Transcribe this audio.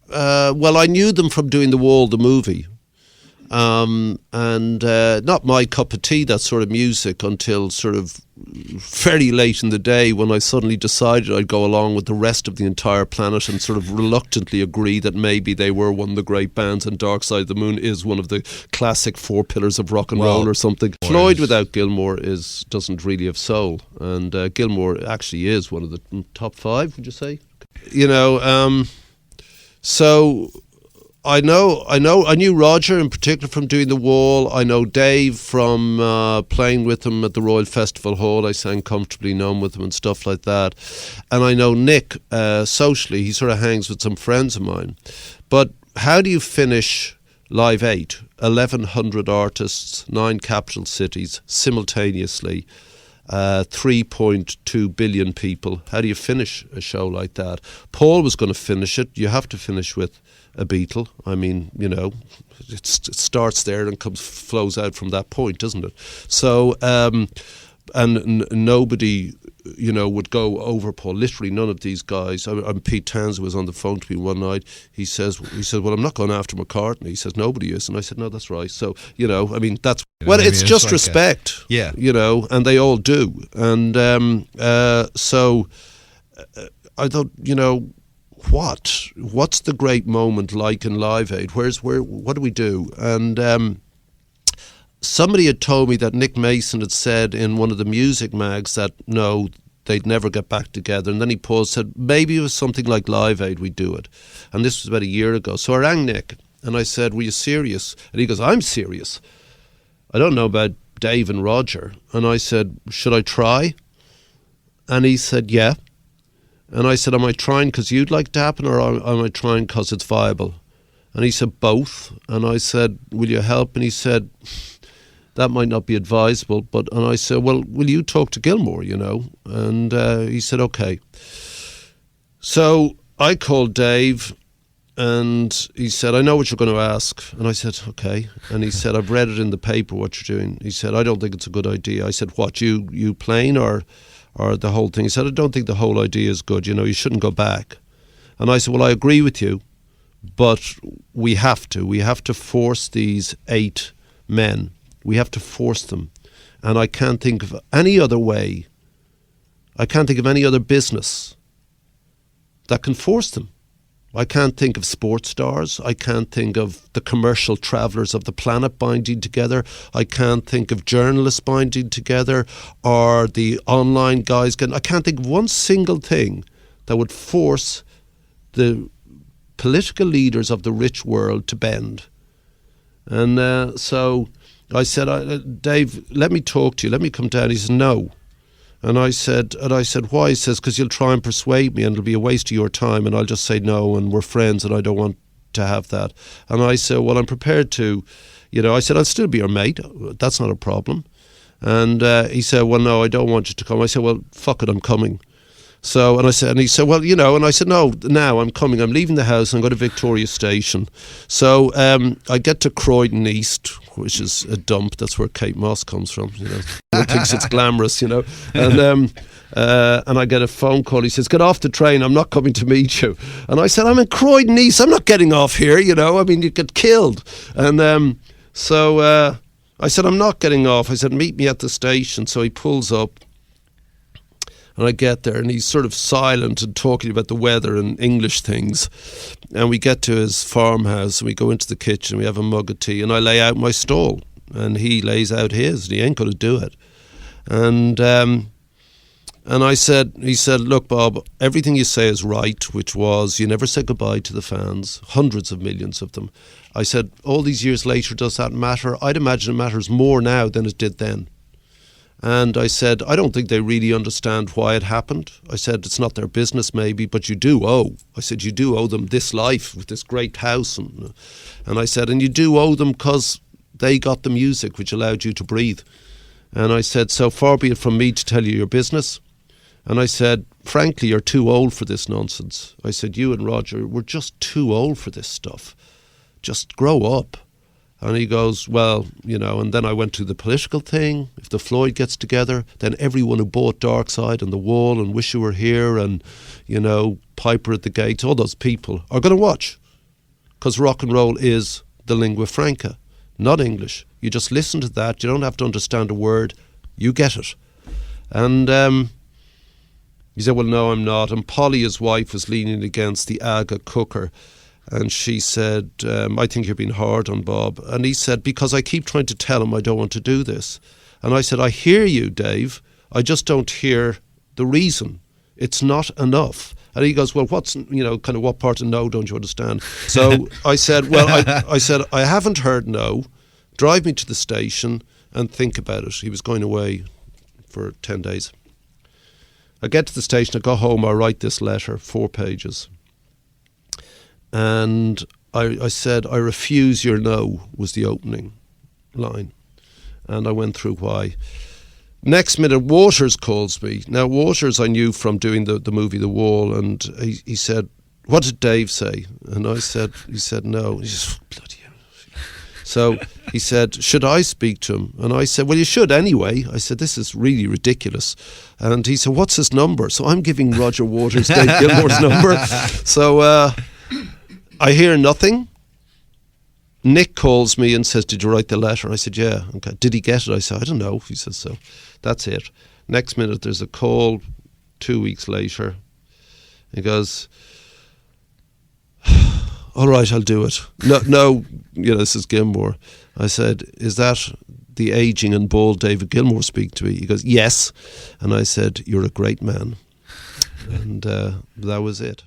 well, I knew them from doing The Wall, the movie. And not my cup of tea, that sort of music, until sort of very late in the day when I suddenly decided I'd go along with the rest of the entire planet and sort of reluctantly agree that maybe they were one of the great bands and Dark Side of the Moon is one of the classic four pillars of rock and roll or something. Floyd without Gilmour doesn't really have soul, and Gilmour actually is one of the top five, would you say? So I knew Roger in particular from doing The Wall. I know Dave from playing with him at the Royal Festival Hall. I sang Comfortably Numb with him and stuff like that. And I know Nick socially. He sort of hangs with some friends of mine. But how do you finish Live 8? 1,100 artists, 9 capital cities simultaneously, 3.2 billion people. How do you finish a show like that? Paul was going to finish it. You have to finish with a Beatle. I mean, it starts there and flows out from that point, doesn't it? So, and nobody, would go over Paul. Literally none of these guys. Pete Townsend was on the phone to me one night. He said, well, I'm not going after McCartney. He says, nobody is. And I said, no, that's right. So, that's, well, it's just like respect, and they all do. And so I thought, what's the great moment like in Live Aid? What do we do? And somebody had told me that Nick Mason had said in one of the music mags that no, they'd never get back together. And then he paused, said maybe it was something like Live Aid, we'd do it. And this was about a year ago. So I rang Nick and I said, were you serious? And he goes, I'm serious. I don't know about Dave and Roger. And I said, should I try? And he said, yeah. And I said, am I trying because you'd like to happen, or am I trying because it's viable? And he said, both. And I said, will you help? And he said, that might not be advisable. And I said, well, will you talk to Gilmour, And he said, okay. So I called Dave and he said, I know what you're going to ask. And I said, okay. And he said, I've read it in the paper, what you're doing. He said, I don't think it's a good idea. I said, what, you playing or the whole thing? He said, I don't think the whole idea is good. You shouldn't go back. And I said, well, I agree with you, but we have to force these 8 men. We have to force them. And I can't think of any other way. I can't think of any other business that can force them. I can't think of sports stars. I can't think of the commercial travellers of the planet binding together. I can't think of journalists binding together or the online guys. I can't think of one single thing that would force the political leaders of the rich world to bend. And so I said, Dave, let me talk to you. Let me come down. He said, no. And I said, why? He says, because you'll try and persuade me and it'll be a waste of your time and I'll just say no and we're friends and I don't want to have that. And I said, well, I'm prepared to, I said, I'll still be your mate. That's not a problem. And he said, well, no, I don't want you to come. I said, well, fuck it, I'm coming. So, and he said, well, and I said, no, now I'm coming. I'm leaving the house and I'm going to Victoria Station. So I get to Croydon East, which is a dump. That's where Kate Moss comes from. Everyone thinks it's glamorous, And I get a phone call. He says, get off the train. I'm not coming to meet you. And I said, I'm in Croydon East. I'm not getting off here, I mean, you'd get killed. And so I said, I'm not getting off. I said, meet me at the station. So he pulls up. And I get there and he's sort of silent and talking about the weather and English things. And we get to his farmhouse and we go into the kitchen, we have a mug of tea and I lay out my stall and he lays out his and he ain't going to do it. And he said, look, Bob, everything you say is right, which was you never said goodbye to the fans, hundreds of millions of them. I said, all these years later, does that matter? I'd imagine it matters more now than it did then. And I said, I don't think they really understand why it happened. I said, it's not their business maybe, but you do owe. I said, you do owe them this life with this great house. And I said, and you do owe them because they got the music which allowed you to breathe. And I said, so far be it from me to tell you your business. And I said, frankly, you're too old for this nonsense. I said, you and Roger, we're just too old for this stuff. Just grow up. And he goes, well, and then I went to the political thing. If the Floyd gets together, then everyone who bought Dark Side and The Wall and Wish You Were Here and, Piper at the Gates, all those people are going to watch. because rock and roll is the lingua franca, not English. You just listen to that. You don't have to understand a word. You get it. And he said, well, no, I'm not. And Polly, his wife, was leaning against the Aga cooker. And she said, I think you're being hard on Bob. And he said, because I keep trying to tell him I don't want to do this. And I said, I hear you, Dave. I just don't hear the reason. It's not enough. And he goes, well, what's, kind of what part of no don't you understand? So I said, well, I haven't heard no. Drive me to the station and think about it. He was going away for 10 days. I get to the station, I go home, I write this letter, 4 pages. And I said, I refuse your no, was the opening line. And I went through why. Next minute, Waters calls me. Now, Waters I knew from doing the movie The Wall, and he said, what did Dave say? And he said no. He said, bloody hell. So he said, should I speak to him? And I said, well, you should anyway. I said, this is really ridiculous. And he said, what's his number? So I'm giving Roger Waters Dave Gilmour's number. So I hear nothing. Nick calls me and says, did you write the letter? I said, yeah. Okay. Did he get it? I said, I don't know. He said, so that's it. Next minute, there's a call 2 weeks later. He goes, all right, I'll do it. No, this is Gilmour. I said, is that the ageing and bald David Gilmour speak to me? He goes, yes. And I said, you're a great man. And that was it.